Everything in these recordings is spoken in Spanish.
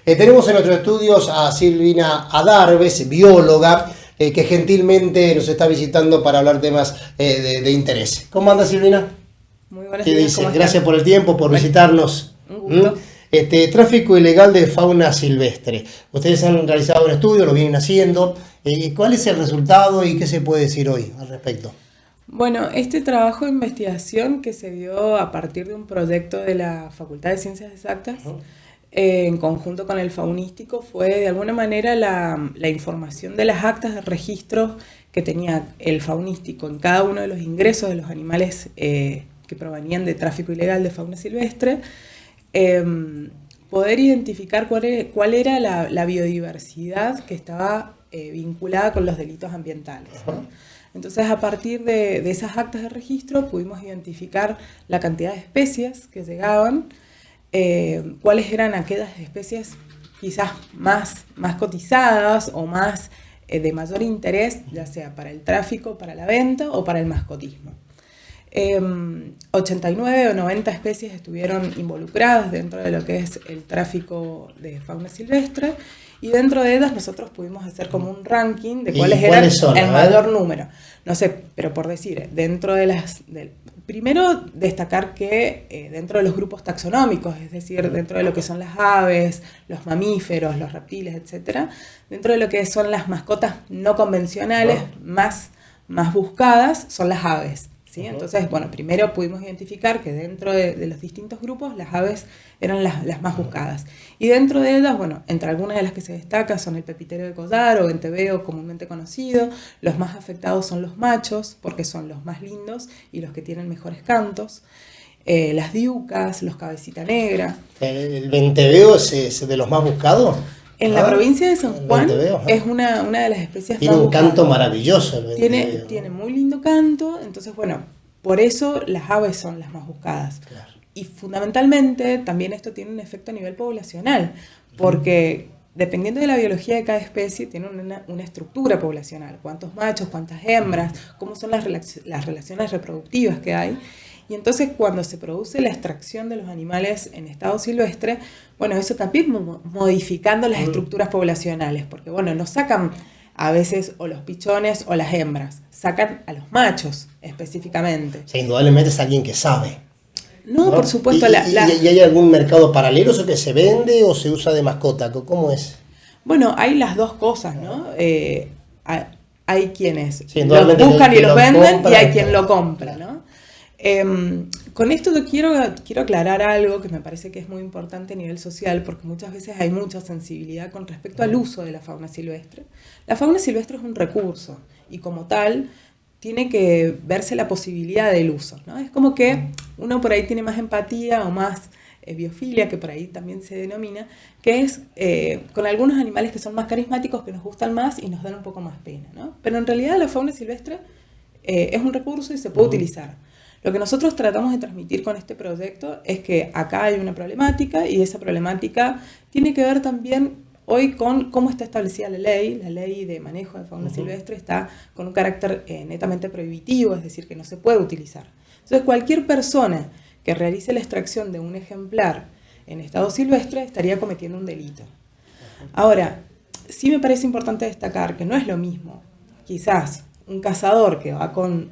Tenemos en nuestros estudios a Silvina Adarves, bióloga, que gentilmente nos está visitando para hablar temas de interés. ¿Cómo anda, Silvina? Muy buenas ¿Qué días, dice? Gracias por el tiempo, por visitarnos. Un gusto. Tráfico ilegal de fauna silvestre. Ustedes han realizado un estudio, lo vienen haciendo. ¿Cuál es el resultado y qué se puede decir hoy al respecto? Bueno, este trabajo de investigación que se dio a partir de un proyecto de la Facultad de Ciencias Exactas, en conjunto con el Faunístico, fue de alguna manera la información de las actas de registro que tenía el Faunístico en cada uno de los ingresos de los animales que provenían de tráfico ilegal de fauna silvestre, poder identificar cuál era la biodiversidad que estaba vinculada con los delitos ambientales, ¿no? Entonces, a partir de esas actas de registro pudimos identificar la cantidad de especies que llegaban, cuáles eran aquellas especies quizás más cotizadas o más de mayor interés, ya sea para el tráfico, para la venta o para el mascotismo. 89 o 90 especies estuvieron involucradas dentro de lo que es el tráfico de fauna silvestre, y dentro de ellas nosotros pudimos hacer como un ranking de cuáles eran el mayor número. No sé, pero por decir, dentro de primero destacar que dentro de los grupos taxonómicos, es decir, dentro de lo que son las aves, los mamíferos, los reptiles, etc., dentro de lo que son las mascotas no convencionales más buscadas son las aves. ¿Sí? Entonces, bueno, primero pudimos identificar que dentro de los distintos grupos las aves eran las más buscadas. Y dentro de ellas, bueno, entre algunas de las que se destacan son el pepitero de collar o venteveo comúnmente conocido. Los más afectados son los machos, porque son los más lindos y los que tienen mejores cantos. Las diucas, los cabecita negra. ¿El venteveo es de los más buscados? En la provincia de San Juan es una de las especies tiene más un canto maravilloso el venteveo. Tiene muy lindo canto, entonces bueno, por eso las aves son las más buscadas. Claro. Y fundamentalmente también esto tiene un efecto a nivel poblacional, porque dependiendo de la biología de cada especie tiene una estructura poblacional, cuántos machos, cuántas hembras, cómo son las relaciones reproductivas que hay. Y entonces cuando se produce la extracción de los animales en estado silvestre, bueno, eso también modificando las estructuras poblacionales, porque bueno, no sacan a veces o los pichones o las hembras, sacan a los machos específicamente. O sea, indudablemente es alguien que sabe. No, por supuesto. ¿Y hay algún mercado paralelo, eso que se vende o se usa de mascota? ¿Cómo es? Bueno, hay las dos cosas, ¿no? Hay quienes los buscan y los venden, y hay quien lo compra, ¿no? Con esto yo quiero aclarar algo que me parece que es muy importante a nivel social, porque muchas veces hay mucha sensibilidad con respecto al uso de la fauna silvestre. La fauna silvestre es un recurso y como tal tiene que verse la posibilidad del uso, ¿no? Es como que uno por ahí tiene más empatía o más biofilia, que por ahí también se denomina, que es con algunos animales que son más carismáticos, que nos gustan más y nos dan un poco más pena, ¿no? Pero en realidad la fauna silvestre es un recurso y se puede utilizar. Lo que nosotros tratamos de transmitir con este proyecto es que acá hay una problemática, y esa problemática tiene que ver también hoy con cómo está establecida la ley de manejo de fauna silvestre está con un carácter netamente prohibitivo, es decir, que no se puede utilizar. Entonces, cualquier persona que realice la extracción de un ejemplar en estado silvestre estaría cometiendo un delito. Ahora, sí me parece importante destacar que no es lo mismo, quizás, un cazador que va con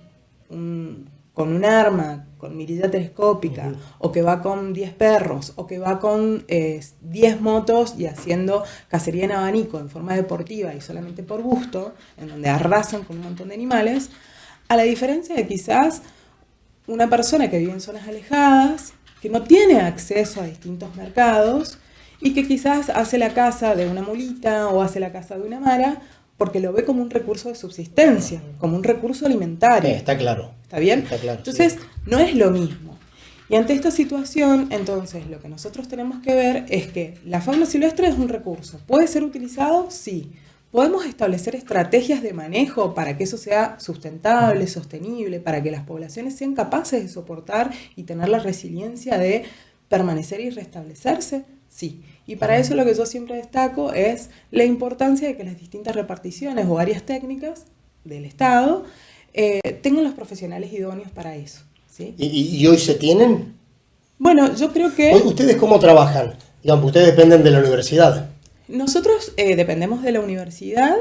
un arma, con mirilla telescópica, o que va con 10 perros, o que va con 10 motos y haciendo cacería en abanico en forma deportiva y solamente por gusto, en donde arrasan con un montón de animales, a la diferencia de quizás una persona que vive en zonas alejadas, que no tiene acceso a distintos mercados y que quizás hace la caza de una mulita o hace la caza de una mara porque lo ve como un recurso de subsistencia, como un recurso alimentario. Está claro. ¿Está bien? Está claro, entonces, sí. No es lo mismo. Y ante esta situación, entonces, lo que nosotros tenemos que ver es que la fauna silvestre es un recurso. ¿Puede ser utilizado? Sí. ¿Podemos establecer estrategias de manejo para que eso sea sustentable, sostenible, para que las poblaciones sean capaces de soportar y tener la resiliencia de permanecer y restablecerse? Sí. Y para eso lo que yo siempre destaco es la importancia de que las distintas reparticiones o áreas técnicas del Estado tengan los profesionales idóneos para eso, ¿sí? ¿Y hoy se tienen? Bueno, yo creo que... ¿Ustedes cómo trabajan? Digamos, ustedes dependen de la universidad. Nosotros dependemos de la universidad,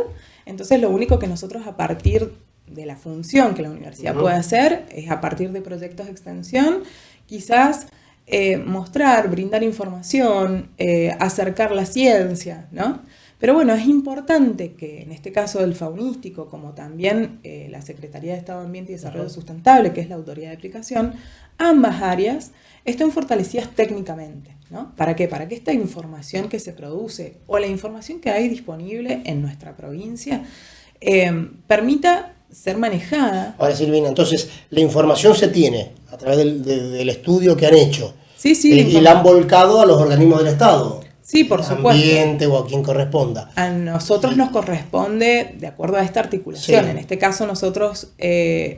entonces lo único que nosotros a partir de la función que la universidad puede hacer es a partir de proyectos de extensión, quizás mostrar, brindar información, acercar la ciencia, ¿no? Pero bueno, es importante que en este caso del faunístico, como también la Secretaría de Estado de Ambiente y Desarrollo Sustentable, que es la autoridad de aplicación, ambas áreas estén fortalecidas técnicamente, ¿no? ¿Para qué? Para que esta información que se produce o la información que hay disponible en nuestra provincia permita ser manejada. Ahora, Silvina, entonces la información se tiene a través del estudio que han hecho. Sí, sí. Y la han volcado a los organismos del Estado. Sí, por supuesto. Ambiente o a quien corresponda. A nosotros nos corresponde de acuerdo a esta articulación. Sí. En este caso nosotros,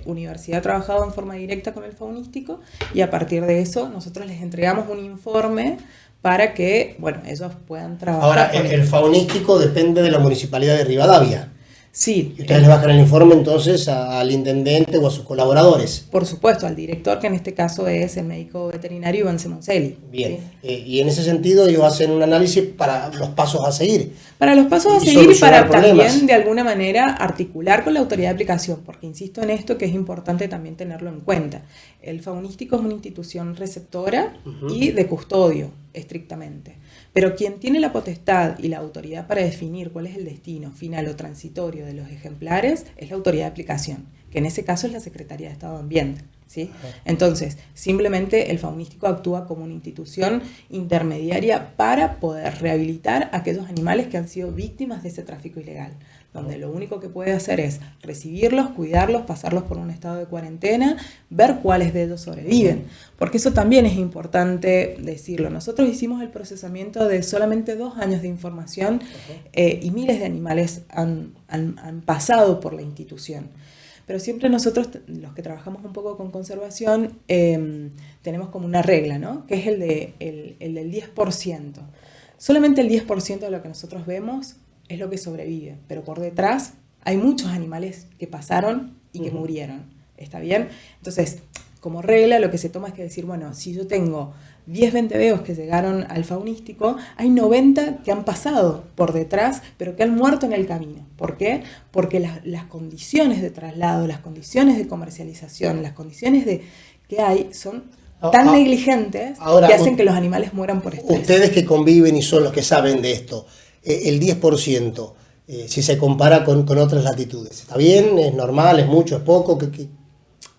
universidad, ha trabajado en forma directa con el faunístico y a partir de eso nosotros les entregamos un informe para que, bueno, ellos puedan trabajar. Ahora, con el faunístico depende de la Municipalidad de Rivadavia. Sí. Y ustedes les bajan el informe entonces al intendente o a sus colaboradores. Por supuesto, al director, que en este caso es el médico veterinario Iván Simoncelli. Bien, ¿sí? Y en ese sentido ellos hacen un análisis para los pasos a seguir. Para los pasos a Y seguir y para solucionar problemas. también de alguna manera articular con la autoridad de aplicación, porque insisto en esto que es importante también tenerlo en cuenta. El faunístico es una institución receptora y de custodio, estrictamente. Pero quien tiene la potestad y la autoridad para definir cuál es el destino final o transitorio de los ejemplares es la autoridad de aplicación, que en ese caso es la Secretaría de Estado de Ambiente, ¿sí? Entonces, simplemente el faunístico actúa como una institución intermediaria para poder rehabilitar a aquellos animales que han sido víctimas de ese tráfico ilegal, donde lo único que puede hacer es recibirlos, cuidarlos, pasarlos por un estado de cuarentena, ver cuáles de ellos sobreviven, porque eso también es importante decirlo. Nosotros hicimos el procesamiento de solamente 2 años de información y miles de animales han pasado por la institución. Pero siempre nosotros, los que trabajamos un poco con conservación, tenemos como una regla, ¿no? Que es el del 10%. Solamente el 10% de lo que nosotros vemos es lo que sobrevive, pero por detrás hay muchos animales que pasaron y que murieron, ¿está bien? Entonces, como regla, lo que se toma es que decir, bueno, si yo tengo 10 venteveos que llegaron al faunístico, hay 90 que han pasado por detrás, pero que han muerto en el camino. ¿Por qué? Porque las condiciones de traslado, las condiciones de comercialización, las condiciones que hay son tan negligentes que hacen que los animales mueran por estrés. Ustedes que conviven y son los que saben de esto, el 10%, si se compara con otras latitudes, ¿está bien? ¿Es normal? ¿Es mucho? ¿Es poco?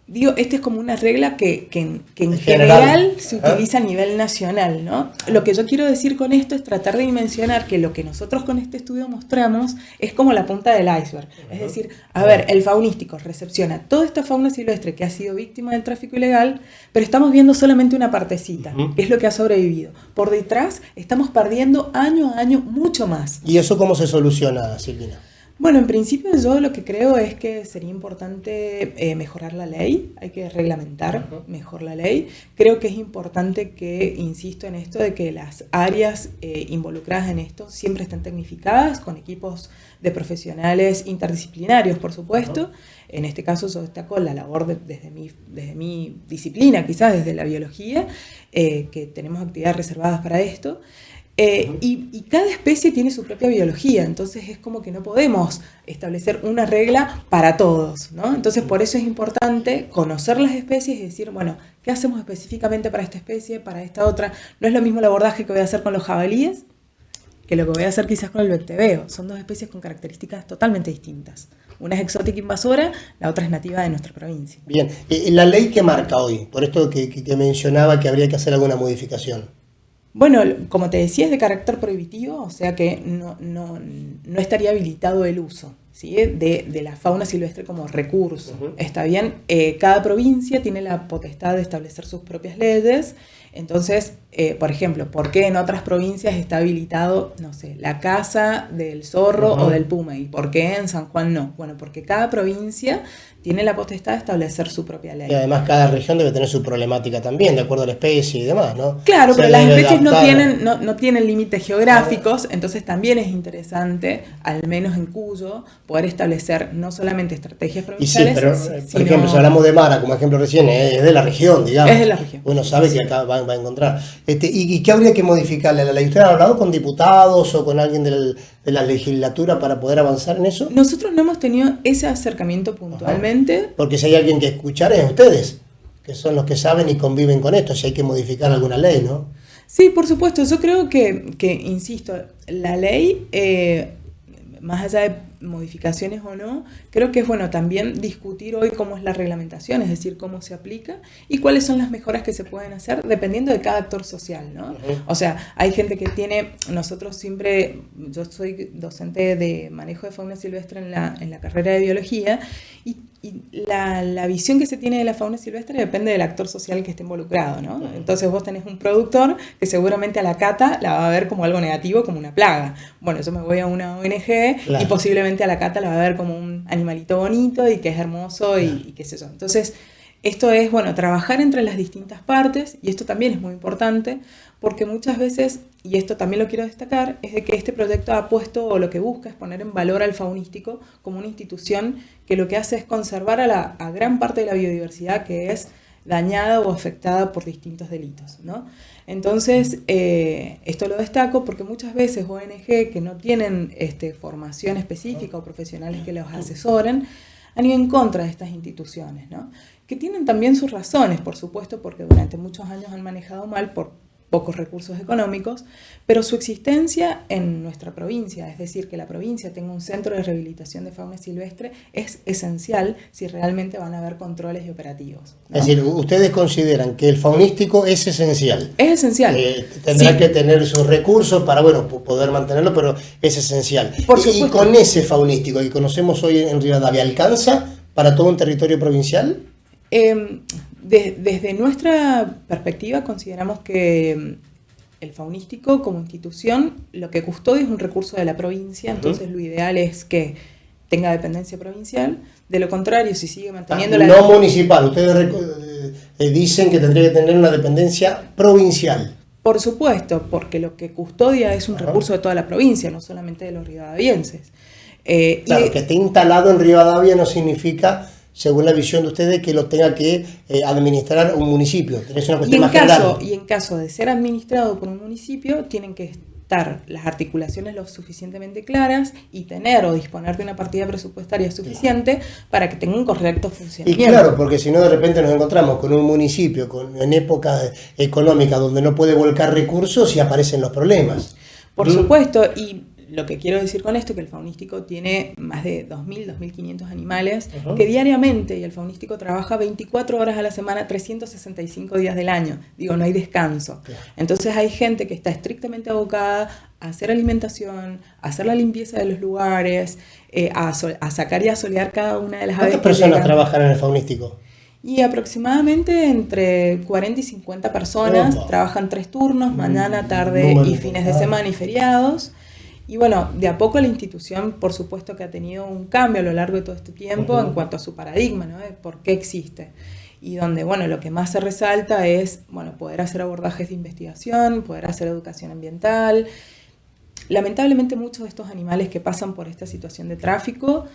Digo, esta es como una regla que en general se utiliza a nivel nacional, ¿no? Lo que yo quiero decir con esto es tratar de dimensionar que lo que nosotros con este estudio mostramos es como la punta del iceberg. Es decir, a ver, el faunístico recepciona toda esta fauna silvestre que ha sido víctima del tráfico ilegal, pero estamos viendo solamente una partecita, que es lo que ha sobrevivido. Por detrás estamos perdiendo año a año mucho más. ¿Y eso cómo se soluciona, Silvina? Bueno, en principio yo lo que creo es que sería importante mejorar la ley, hay que reglamentar mejor la ley. Creo que es importante que, insisto en esto, de que las áreas involucradas en esto siempre estén tecnificadas, con equipos de profesionales interdisciplinarios, por supuesto. En este caso yo destaco la labor desde mi disciplina, quizás desde la biología, que tenemos actividades reservadas para esto. Y cada especie tiene su propia biología, entonces es como que no podemos establecer una regla para todos, ¿no? Entonces por eso es importante conocer las especies y decir, bueno, ¿qué hacemos específicamente para esta especie, para esta otra? No es lo mismo el abordaje que voy a hacer con los jabalíes que lo que voy a hacer quizás con el venteveo. Son 2 especies con características totalmente distintas. Una es exótica invasora, la otra es nativa de nuestra provincia. Bien, la ley que marca hoy, por esto que mencionaba que habría que hacer alguna modificación. Bueno, como te decía, es de carácter prohibitivo, o sea que no estaría habilitado el uso, ¿sí? de la fauna silvestre como recurso. Está bien, cada provincia tiene la potestad de establecer sus propias leyes. Entonces, por ejemplo, ¿por qué en otras provincias está habilitado, no sé, la caza del zorro o del puma? ¿Y por qué en San Juan no? Bueno, porque cada provincia tiene la potestad de establecer su propia ley. Y además cada región debe tener su problemática también, de acuerdo a la especie y demás, ¿no? Claro, pero las especies no tienen límites geográficos, entonces también es interesante, al menos en Cuyo, poder establecer no solamente estrategias provinciales. Y sí, pero por ejemplo, si hablamos de Mara como ejemplo recién, es de la región, digamos. Es de la región. Uno sabe que acá van va a encontrar. ¿Y qué habría que modificarle a la ley? ¿Usted ha hablado con diputados o con alguien de la legislatura para poder avanzar en eso? Nosotros no hemos tenido ese acercamiento puntualmente. Ajá. Porque si hay alguien que escuchar es ustedes, que son los que saben y conviven con esto, si hay que modificar alguna ley, ¿no? Sí, por supuesto. Yo creo que insisto, la ley, más allá de modificaciones o no, creo que es bueno también discutir hoy cómo es la reglamentación, es decir, cómo se aplica y cuáles son las mejoras que se pueden hacer dependiendo de cada actor social, ¿no? O sea, hay gente que tiene, nosotros siempre, yo soy docente de manejo de fauna silvestre en la carrera de biología y la visión que se tiene de la fauna silvestre depende del actor social que esté involucrado, ¿no? Entonces vos tenés un productor que seguramente a la cata la va a ver como algo negativo, como una plaga. Bueno, yo me voy a una ONG y posiblemente a la cata la va a ver como un animalito bonito y que es hermoso y qué sé yo. Entonces, esto es, bueno, trabajar entre las distintas partes y esto también es muy importante porque muchas veces, y esto también lo quiero destacar, es de que este proyecto ha puesto o lo que busca es poner en valor al faunístico como una institución que lo que hace es conservar a gran parte de la biodiversidad que es dañada o afectada por distintos delitos, ¿no? Entonces, esto lo destaco porque muchas veces ONG que no tienen formación específica o profesionales que los asesoren han ido en contra de estas instituciones, ¿no? Que tienen también sus razones, por supuesto, porque durante muchos años han manejado mal por pocos recursos económicos, pero su existencia en nuestra provincia, es decir, que la provincia tenga un centro de rehabilitación de fauna silvestre, es esencial si realmente van a haber controles y operativos, ¿no? Es decir, ustedes consideran que el faunístico es esencial. Es esencial. Tendrá que tener sus recursos para, bueno, poder mantenerlo, pero es esencial. Por supuesto. Y con ese faunístico que conocemos hoy en Rivadavia, ¿alcanza para todo un territorio provincial? Desde nuestra perspectiva consideramos que el faunístico como institución lo que custodia es un recurso de la provincia, entonces lo ideal es que tenga dependencia provincial, de lo contrario si sigue manteniendo no municipal, ustedes dicen que tendría que tener una dependencia provincial. Por supuesto, porque lo que custodia es un recurso de toda la provincia, no solamente de los rivadavienses. Claro, que esté instalado en Rivadavia no significa, según la visión de ustedes, que lo tenga que administrar un municipio. Tenés una cuestión más general. Y en caso de ser administrado por un municipio, tienen que estar las articulaciones lo suficientemente claras y tener o disponer de una partida presupuestaria suficiente para que tenga un correcto funcionamiento. Y claro, porque si no de repente nos encontramos con un municipio en épocas económicas donde no puede volcar recursos y aparecen los problemas. Por supuesto, y lo que quiero decir con esto es que el faunístico tiene más de 2.000, 2.500 animales que diariamente, y el faunístico trabaja 24 horas a la semana, 365 días del año. Digo, no hay descanso. Claro. Entonces hay gente que está estrictamente abocada a hacer alimentación, a hacer la limpieza de los lugares, a sacar y a solear cada una de las aves. ¿Cuántas personas trabajan en el faunístico? Y aproximadamente entre 40 y 50 personas trabajan 3 turnos, mañana, tarde y fines de semana y feriados. Y bueno, de a poco la institución, por supuesto que ha tenido un cambio a lo largo de todo este tiempo en cuanto a su paradigma, ¿no? De por qué existe. Y donde, bueno, lo que más se resalta es, bueno, poder hacer abordajes de investigación, poder hacer educación ambiental. Lamentablemente muchos de estos animales que pasan por esta situación de tráfico,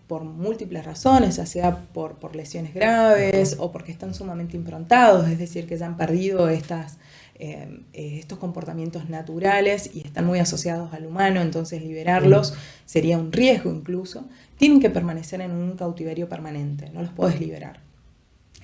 por múltiples razones, ya sea por lesiones graves o porque están sumamente improntados, es decir, que ya han perdido estos comportamientos naturales y están muy asociados al humano, entonces liberarlos sería un riesgo incluso, tienen que permanecer en un cautiverio permanente, no los puedes liberar.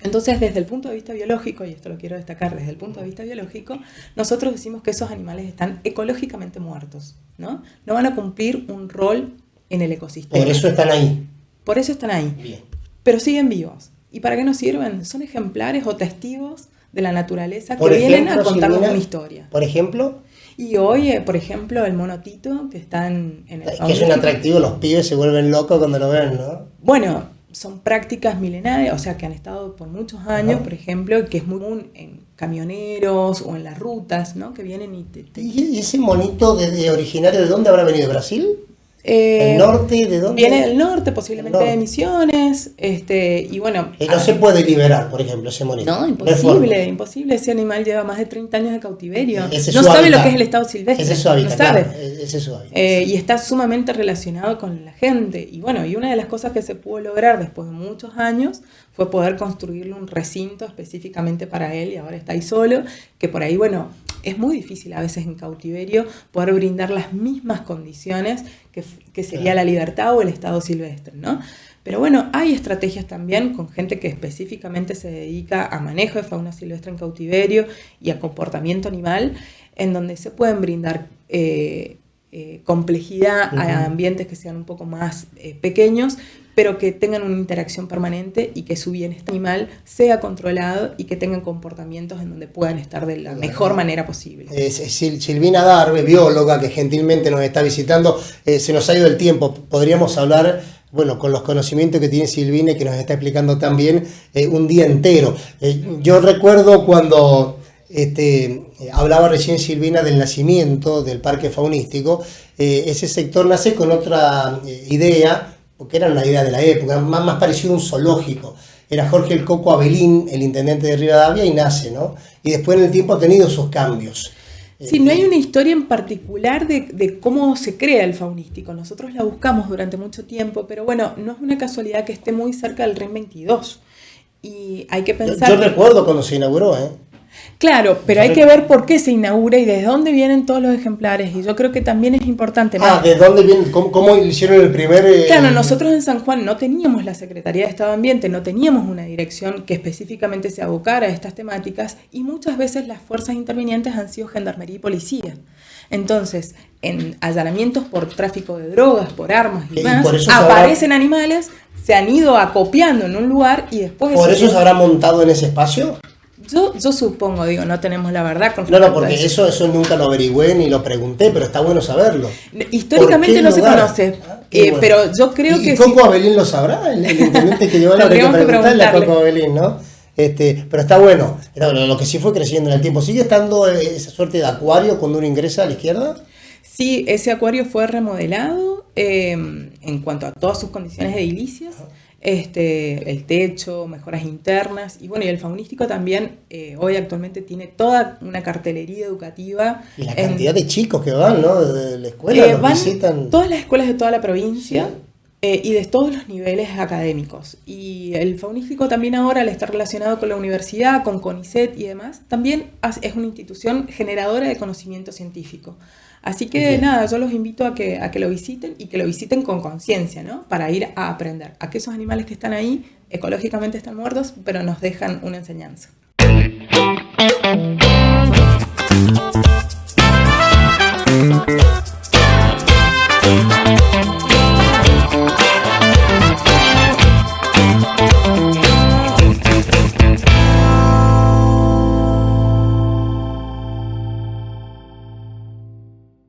Entonces, desde el punto de vista biológico, y esto lo quiero destacar, desde el punto de vista biológico, nosotros decimos que esos animales están ecológicamente muertos, ¿no? No van a cumplir un rol en el ecosistema. Por eso están ahí. Por eso están ahí. Bien. Pero siguen vivos. ¿Y para qué nos sirven? Son ejemplares o testigos de la naturaleza que vienen a contarnos una historia. Por ejemplo. Y hoy, por ejemplo, el monotito que está en el que es un atractivo, los pibes se vuelven locos cuando lo ven, ¿no? Bueno, son prácticas milenarias, o sea, que han estado por muchos años, por ejemplo, que es muy común en camioneros o en las rutas, ¿no? Que vienen y ¿Y ese monito originario de dónde habrá venido? ¿De Brasil? ¿El norte? ¿De dónde? Viene del norte, posiblemente de Misiones, y bueno... Y no se puede liberar, por ejemplo, ese monito. No, imposible, imposible. Ese animal lleva más de 30 años de cautiverio. Ese no sabe lo que es el estado silvestre. Ese es su hábitat, no sabe. claro, ese es su hábitat. Y está sumamente relacionado con la gente. Y bueno, y una de las cosas que se pudo lograr después de muchos años fue poder construirle un recinto específicamente para él, y ahora está ahí solo, que por ahí, bueno, es muy difícil a veces en cautiverio poder brindar las mismas condiciones que sería la libertad o el estado silvestre, ¿no? Pero bueno, hay estrategias también con gente que específicamente se dedica a manejo de fauna silvestre en cautiverio y a comportamiento animal, en donde se pueden brindar complejidad a ambientes que sean un poco más pequeños, pero que tengan una interacción permanente y que su bienestar animal sea controlado y que tengan comportamientos en donde puedan estar de la mejor manera posible. Silvina Adarve, bióloga, que gentilmente nos está visitando. Se nos ha ido el tiempo, podríamos hablar, bueno, con los conocimientos que tiene Silvina y que nos está explicando también, un día entero. Yo recuerdo cuando hablaba recién Silvina del nacimiento del parque faunístico. Ese sector nace con otra idea, porque era una idea de la época, más parecido a un zoológico. Era Jorge el Coco Abelín, el intendente de Rivadavia, y nace, ¿no? Y después en el tiempo ha tenido sus cambios. Sí, no hay una historia en particular de cómo se crea el faunístico. Nosotros la buscamos durante mucho tiempo, pero bueno, no es una casualidad que esté muy cerca del REN 22. Y hay que pensar... Yo recuerdo cuando se inauguró, ¿eh? Claro, pero hay que ver por qué se inaugura y desde dónde vienen todos los ejemplares. Y yo creo que también es importante. ¿De dónde vienen? ¿Cómo hicieron el primer...? Claro, nosotros en San Juan no teníamos la Secretaría de Estado Ambiente, no teníamos una dirección que específicamente se abocara a estas temáticas, y muchas veces las fuerzas intervinientes han sido gendarmería y policía. Entonces, en allanamientos por tráfico de drogas, por armas y demás, aparecen animales, se han ido acopiando en un lugar y después... ¿Por eso se habrá montado en ese espacio? Yo supongo, no tenemos la verdad. No, porque eso nunca lo averigüé ni lo pregunté, pero está bueno saberlo. Históricamente no se conoce, bueno. Pero yo creo que... ¿Y Coco Abelín lo sabrá? El intendente que llevó la que preguntarle a Coco Abelín, ¿no? Pero está bueno. Lo que sí fue creciendo en el tiempo. ¿Sigue estando esa suerte de acuario cuando uno ingresa a la izquierda? Sí, ese acuario fue remodelado en cuanto a todas sus condiciones edilicias. El techo, mejoras internas, y bueno, y el faunístico también hoy actualmente tiene toda una cartelería educativa. Y la cantidad de chicos que van, ¿no? De la escuela, van visitan. Todas las escuelas de toda la provincia, sí. Y de todos los niveles académicos. Y el faunístico también ahora, al estar relacionado con la universidad, con CONICET y demás, también es una institución generadora de conocimiento científico. Así que bien. Nada, yo los invito a que lo visiten, y que lo visiten con conciencia, ¿no? Para ir a aprender a que esos animales que están ahí ecológicamente están muertos, pero nos dejan una enseñanza.